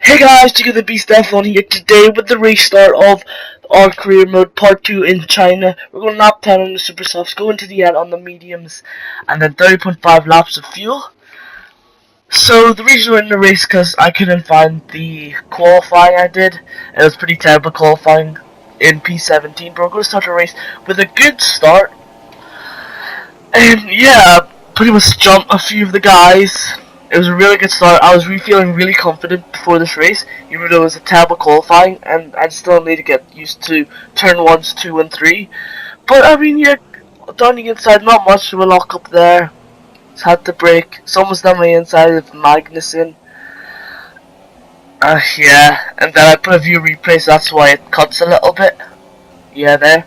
Hey guys, Jecothebeast on here today with the restart of our career mode part 2 in China. We're going lap 10 on the super softs, going to the end on the mediums, and then 30.5 laps of fuel. So the reason we're in the race because I couldn't find the qualifying I did. It was pretty terrible qualifying in P17, but we're going to start the race with a good start. And yeah, pretty much jumped a few of the guys. It was a really good start. I was feeling really confident before this race, even though it was a terrible qualifying, and I still need to get used to turn 1s, 2 and 3. But I mean, yeah, down the inside, not much of a lock up there. Just had to brake. Someone's down my inside of Magnussen. Yeah, and then I put a view replay, so that's why it cuts a little bit. Yeah, there.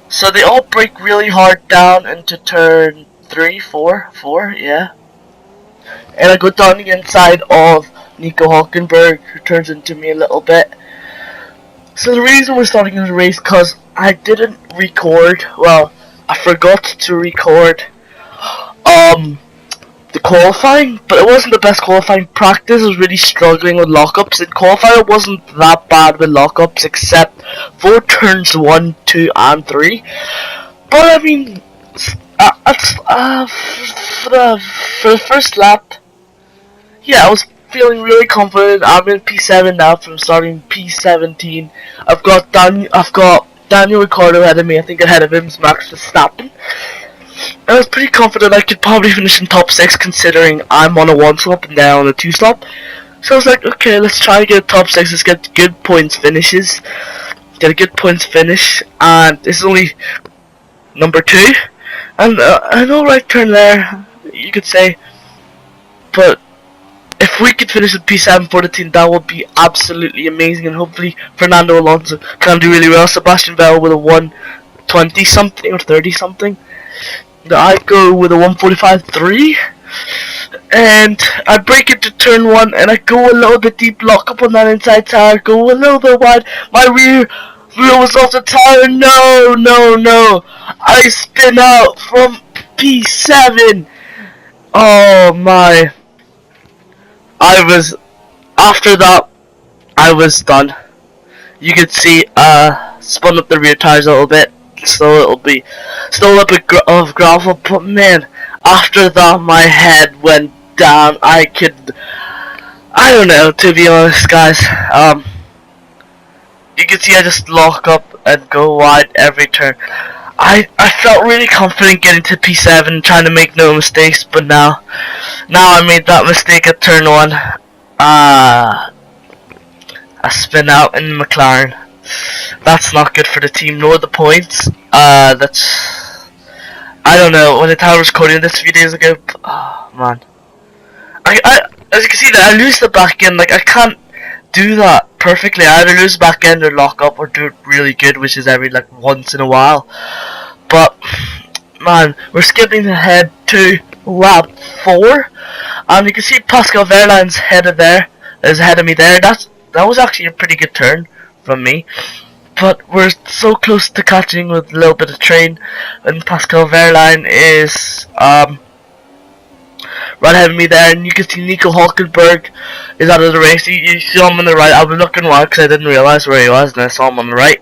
So they all brake really hard down into turn 3, 4, yeah. And I go down the inside of Nico Hulkenberg, who turns into me a little bit. So the reason we're starting the race, because I didn't record, well, I forgot to record the qualifying, but it wasn't the best qualifying. Practice was really struggling with lockups, and qualifying wasn't that bad with lockups, except for turns 1, 2 and 3. But I mean, for the first lap, yeah, I was feeling really confident. I'm in P7 now from starting P17. I've got Daniel Ricciardo ahead of me. I think ahead of him is Max Verstappen. I was pretty confident I could probably finish in top 6, considering I'm on a 1 slot and they're on a 2 slot. So I was like, okay, let's try to get a top 6. Let's get good points finishes. Get a good points finish, and this is only number 2. And an alright turn there, you could say. But if we could finish with P7 for the team, that would be absolutely amazing, and hopefully Fernando Alonso can do really well. Sebastian Vettel with a 120 something or 30 something. I go with a 145.3, and I break into turn 1, and I go a little bit deep, lock up on that inside tire, go a little bit wide. My rear wheel was off the tire. No! I spin out from P7. Oh my! After that, I was done. You could see, spun up the rear tires a little bit, so it'll be still a bit of gravel, but man, after that my head went down. I don't know, to be honest guys. You can see I just lock up and go wide every turn. I felt really confident getting to P7, trying to make no mistakes, but now I made that mistake at turn 1. I spin out in the McLaren. That's not good for the team nor the points. I don't know, when the tower was recording this a few days ago, oh man. As you can see that I lose the back end, like I can't do that perfectly. I either lose back end or lock up or do it really good, which is every like once in a while. But man, we're skipping ahead to lap 4, and you can see Pascal Wehrlein's ahead of me there. That was actually a pretty good turn from me, but we're so close to catching with a little bit of train, and Pascal Wehrlein is right ahead of me there, and you can see Nico Hulkenberg is out of the race. You see him on the right. I was looking wide because I didn't realize where he was, and I saw him on the right.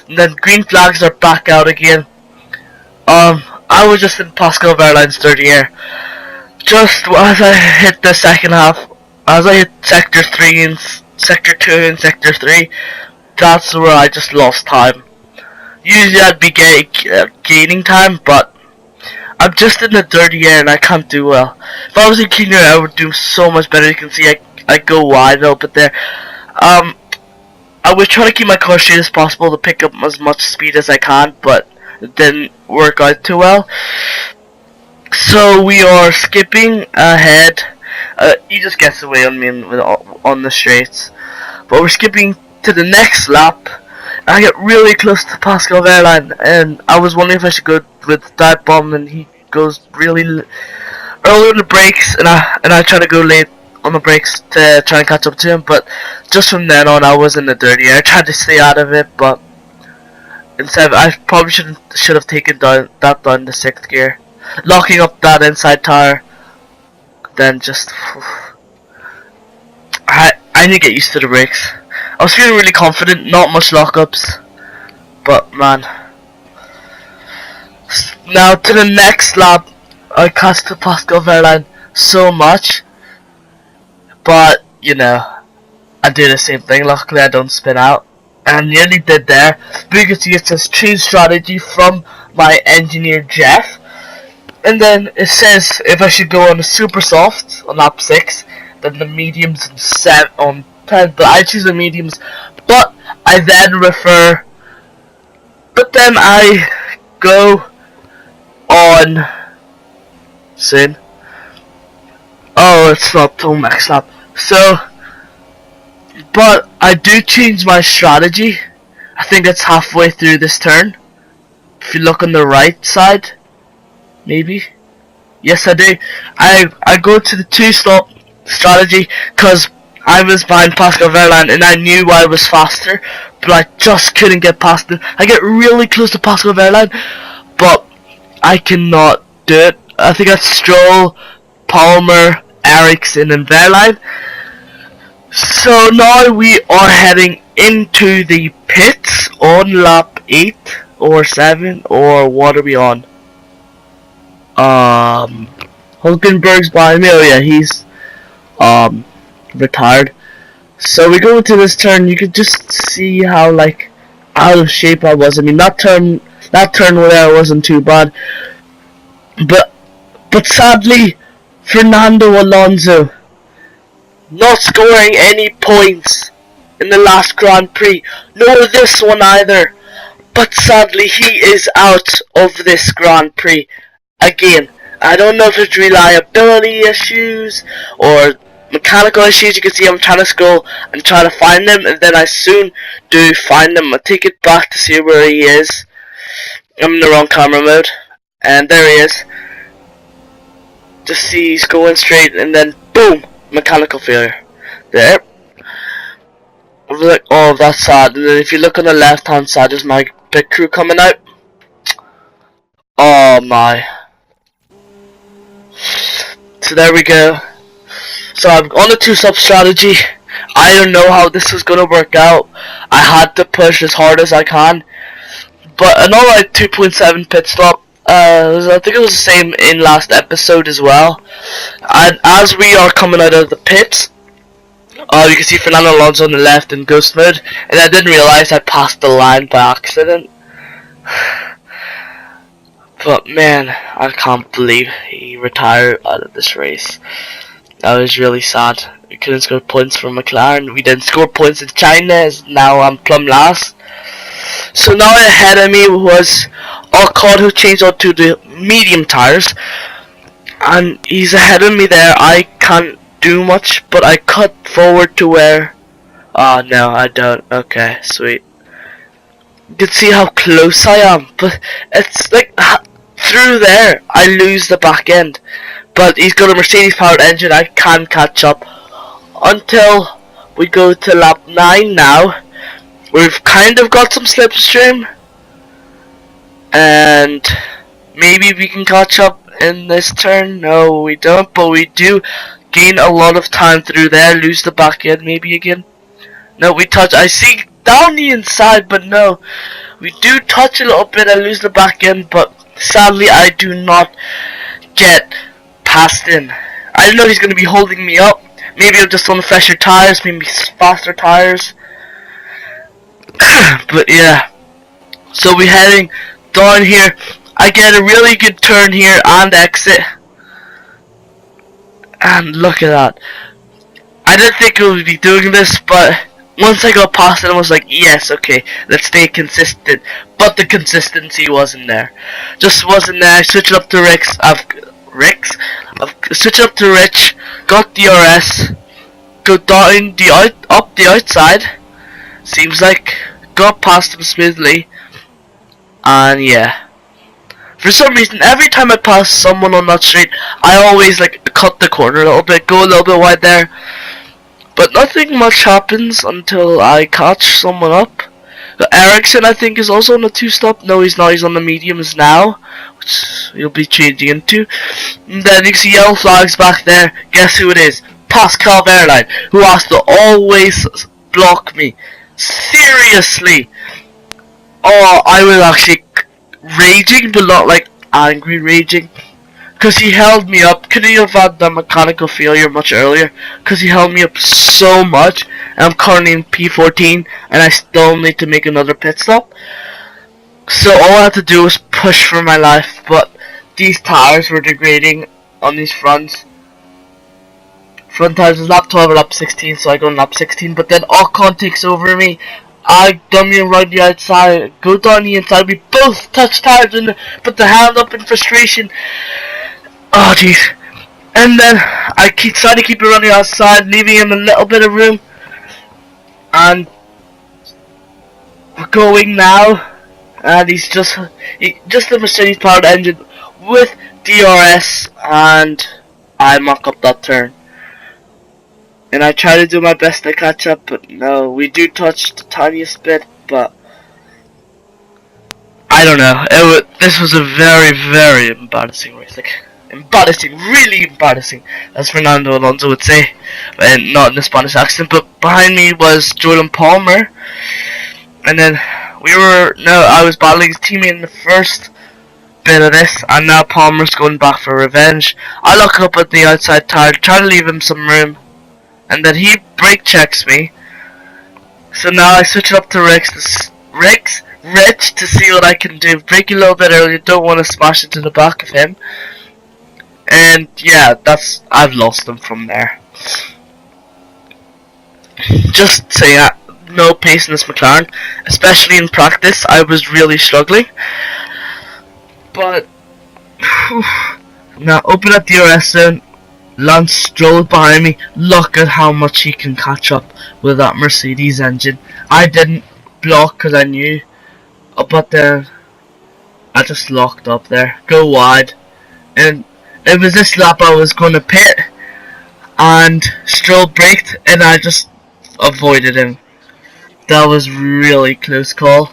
And then green flags are back out again. I was just in Pascal Wehrlein's third year. Just as I hit the second half, as I hit sector 3 and sector 2 and sector 3, that's where I just lost time. Usually I'd be gaining time, but I'm just in the third year and I can't do well. If I was in cleaner, I would do so much better. You can see I go wide a little bit there. I was trying to keep my car straight as possible to pick up as much speed as I can, but it didn't work out too well. So we are skipping ahead. He just gets away on me on the straights. But we're skipping to the next lap. I get really close to Pascal Wehrlein, and I was wondering if I should go with that bomb, and he goes really early on the brakes, and I try to go late on the brakes to try and catch up to him. But just from then on, I was in the dirty. I tried to stay out of it, but instead I probably should have taken down the 6th gear, locking up that inside tire. Then just I I need to get used to the brakes. I was feeling really confident, not much lockups, but man. Now to the next lap, I catch the Pascal Verlaine so much, but you know, I do the same thing. Luckily I don't spin out, and I nearly did there. But you can see it says change strategy from my engineer Jeff, and then it says if I should go on the super soft on lap 6, then the mediums and 7 on 10, but I choose the mediums. But I then I go on soon. Oh, it's not till next lap. So, but I do change my strategy. I think it's halfway through this turn. If you look on the right side, maybe. Yes, I do. I go to the 2-stop strategy because I was behind Pascal Verlaine and I knew I was faster, but I just couldn't get past him. I get really close to Pascal Verlaine, but I cannot do it. I think that's Stroll, Palmer, Ericsson and Verlaine. So now we are heading into the pits on lap 8 or 7, or what are we on? Hulkenberg's behind me. Oh yeah, he's retired. So we go into this turn. You can just see how like out of shape I was. I mean, that turn there wasn't too bad, but sadly, Fernando Alonso not scoring any points in the last Grand Prix, nor this one either. But sadly, he is out of this Grand Prix again. I don't know if it's reliability issues or mechanical issues. You can see I'm trying to scroll and try to find them, and then I soon do find them. I take it back to see where he is. I'm in the wrong camera mode, and there he is. Just see he's going straight, and then boom, mechanical failure. There. I'm like, oh, that's sad. And then if you look on the left hand side, there's my pit crew coming out. Oh my. So there we go. So I'm on a 2-stop strategy. I don't know how this is gonna work out. I had to push as hard as I can, but an alright 2.7 pit stop. I think it was the same in last episode as well. And as we are coming out of the pits, you can see Fernando Alonso on the left in ghost mode, and I didn't realize I passed the line by accident. But man, I can't believe he retired out of this race. That was really sad. We couldn't score points for McLaren. We didn't score points in China, as now I'm plumb last. So now ahead of me was Ocon, who changed onto the medium tires, and he's ahead of me there. I can't do much, but I cut forward to where... Oh no, I don't. Okay, sweet. You can see how close I am, but it's like through there I lose the back end. But he's got a Mercedes powered engine. I can catch up until we go to lap 9 now. We've kind of got some slipstream, and maybe we can catch up in this turn. No, we don't, but we do gain a lot of time through there. Lose the back end maybe again. No, we touch. I see down the inside, but no, we do touch a little bit. I lose the back end, but sadly I do not get past him. I don't know if he's going to be holding me up. Maybe I'm just on fresher tires, maybe faster tires. But yeah, so we're heading down here. I get a really good turn here and exit, and look at that. I didn't think I would be doing this, but once I got past it, I was like, yes, okay, let's stay consistent. But the consistency wasn't there. Just wasn't there. I switched up to Ricks. I've switched up to Rich, got DRS, go down up the outside. Seems like got past him smoothly, and yeah. For some reason, every time I pass someone on that straight, I always like cut the corner a little bit, go a little bit wide there. But nothing much happens until I catch someone up. Ericsson, I think, is also on the 2-stop. No, he's not. He's on the mediums now, which he'll be changing into. And then you can see yellow flags back there. Guess who it is? Pascal Verlaine, who has to always block me. Seriously. Oh, I was actually raging, but not like angry raging. Because he held me up. Could he have had the mechanical failure much earlier? Because he held me up so much. And I'm currently in P14. And I still need to make another pit stop. So all I had to do was push for my life. But these tires were degrading on these fronts. Front tires was lap 12 or lap 16. So I go on lap 16. But then Ocon takes over me. I dummy around the outside. Go down the inside. We both touch tires and put the hand up in frustration. Oh jeez. And then I try to keep it running outside, leaving him a little bit of room. And we're going now. And he's just a Mercedes powered engine with DRS, and I mock up that turn. And I try to do my best to catch up, but no, we do touch the tiniest bit, but I don't know. This was a very, very embarrassing race. Like, embarrassing, really embarrassing, as Fernando Alonso would say, and not in the Spanish accent. But behind me was Jordan Palmer, and then I was battling his teammate in the first bit of this, and now Palmer's going back for revenge. I look up at the outside tire, try to leave him some room, and then he brake checks me. So now I switch it up to Rich to see what I can do. Brake a little bit earlier, don't want to smash into the back of him. And yeah, I've lost him from there. Just saying, no pace in this McLaren, especially in practice. I was really struggling. But now open up DRS zone. Lance Stroll behind me. Look at how much he can catch up with that Mercedes engine. I didn't block because I knew, but then I just locked up there. Go wide, and it was this lap I was going to pit, and Stroll braked, and I just avoided him. That was really close call.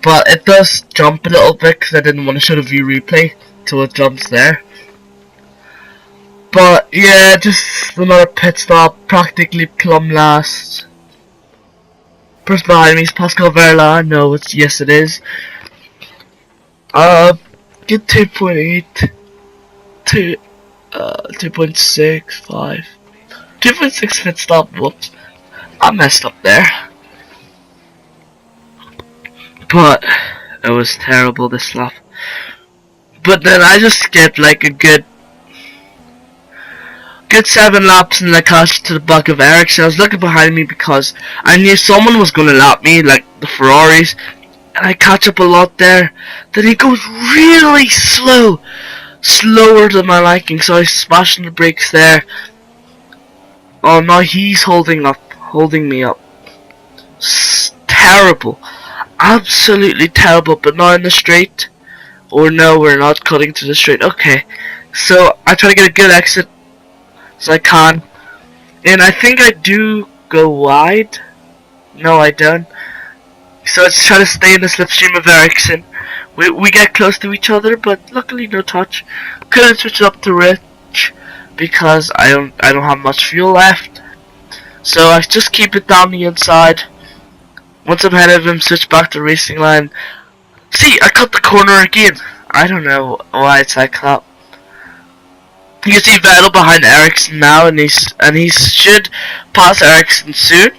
But it does jump a little bit because I didn't want to show the view replay till it jumps there. But yeah, just another pit stop, practically plumb last. Person behind me is Pascal Verlaine. No, yes it is. Get 2.8 to 2.65. 2.6 pit stop. Whoops, I messed up there. But it was terrible this lap. But then I just skipped like a good 7 laps and I crashed to the back of Ericsson. I was looking behind me because I knew someone was going to lap me, like the Ferraris, and I catch up a lot there. Then he goes really slow, slower than my liking, so I smashed on the brakes there. Oh no, he's holding me up. Terrible, absolutely terrible. But not in the straight, or no, we're not cutting to the straight. Okay, so I try to get a good exit as I can, and I think I do go wide. No, I don't. So let's try to stay in the slipstream of Ericsson. We get close to each other, but luckily no touch. Couldn't switch up to Rich because I don't have much fuel left. So I just keep it down the inside. Once I'm ahead of him, switch back to racing line. See, I cut the corner again. I don't know why it's like that. You can see Vettel behind Ericsson now, and he should pass Ericsson soon,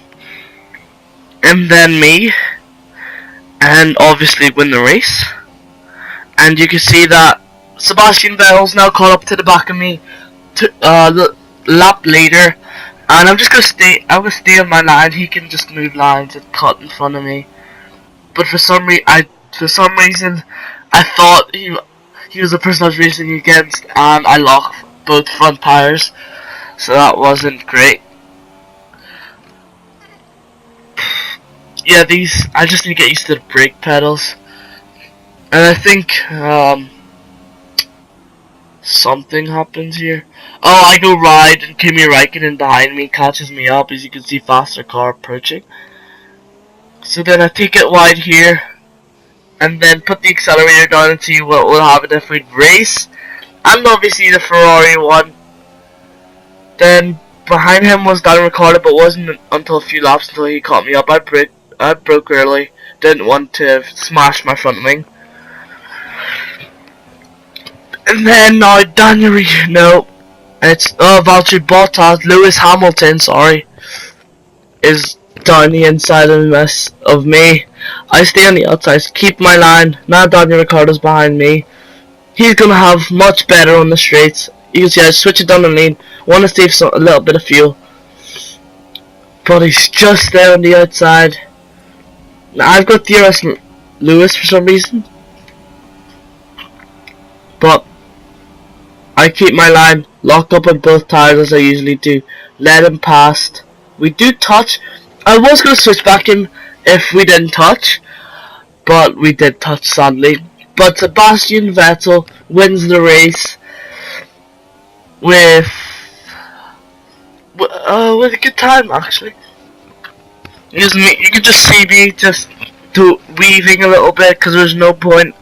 and then me, and obviously win the race. And you can see that Sebastian Vettel's now caught up to the back of me, lap later, and I'm just gonna stay. I'm gonna stay on my line. He can just move lines and cut in front of me. But for some reason, I thought he was the person I was racing against, and I locked both front tires, so that wasn't great. Yeah, I just need to get used to the brake pedals, and I think something happens here. Oh, I go wide, and Kimi Räikkönen behind me catches me up, as you can see, faster car approaching. So then I take it wide here, and then put the accelerator down and see what will happen if we race. And obviously the Ferrari won. Then behind him was Daniel Ricciardo, but wasn't until a few laps until he caught me up. I broke early. Didn't want to smash my front wing. And then now it's Valtteri Bottas, Lewis Hamilton, sorry, is down the inside of me. I stay on the outside, keep my line. Now Daniel Ricciardo's behind me. He's gonna have much better on the straights. You can see I switch it down the lane. Want to save a little bit of fuel, but he's just there on the outside. Now I've got DRS Lewis for some reason, but I keep my line locked up on both tires as I usually do. Let him past. We do touch. I was going to switch back him if we didn't touch, but we did touch sadly. But Sebastian Vettel wins the race with a good time actually. You can just see me just weaving a little bit because there's no point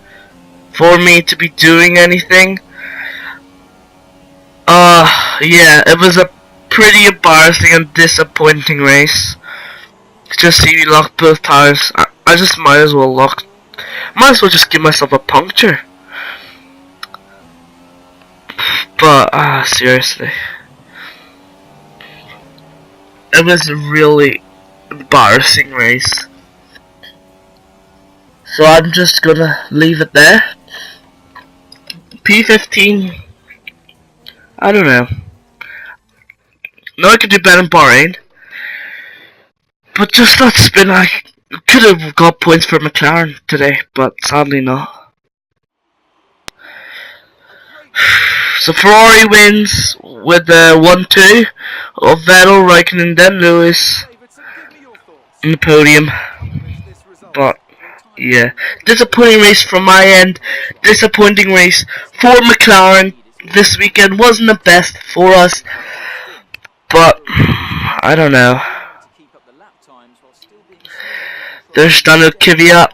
for me to be doing anything. Yeah, it was a pretty embarrassing and disappointing race. Just see me lock both tires. I just might as well just give myself a puncture. But seriously, it was a really embarrassing race. So I'm just gonna leave it there. P15. I don't know. No, I could do better in Bahrain. But just that spin, I could have got points for McLaren today, but sadly not. So Ferrari wins with the 1-2 of Vettel, Raikkonen, then Lewis in the podium. But yeah, disappointing race from my end. Disappointing race for McLaren. This weekend wasn't the best for us, but I don't know. There's Daniel Kvyat.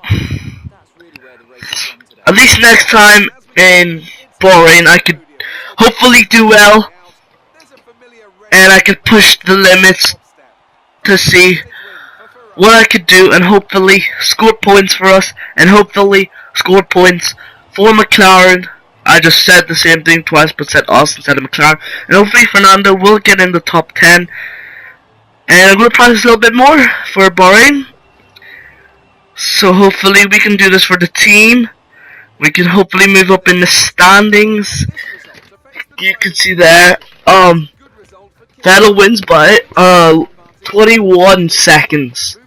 At least next time in Bahrain I could hopefully do well, and I could push the limits to see what I could do, and hopefully score points for us, and hopefully score points for McLaren. I just said the same thing twice, but said us instead of McLaren. And hopefully Fernando will get in the top 10. And I'm going to practice a little bit more for Bahrain. So hopefully we can do this for the team. We can hopefully move up in the standings. You can see there. Vettel wins by 21 seconds.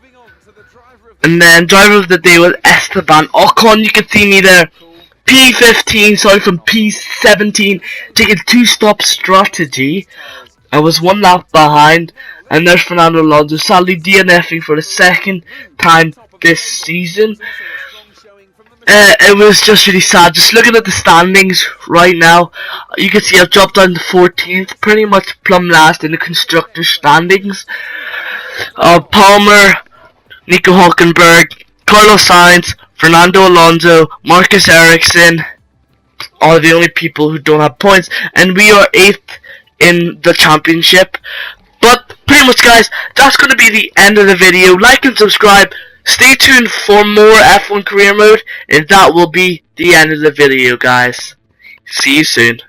And then driver of the day was Esteban Ocon. You can see me there. P15, sorry, from P17, taking 2-stop strategy. I was 1 lap behind, and there's Fernando Alonso, sadly DNFing for the second time this season. It was just really sad. Just looking at the standings right now, you can see I've dropped down to 14th, pretty much plumb last in the constructors standings. Palmer, Nico Hülkenberg, Carlos Sainz, Fernando Alonso, Marcus Ericsson are the only people who don't have points, and we are 8th in the championship. But pretty much guys, that's going to be the end of the video. Like and subscribe. Stay tuned for more F1 career mode, and that will be the end of the video guys. See you soon.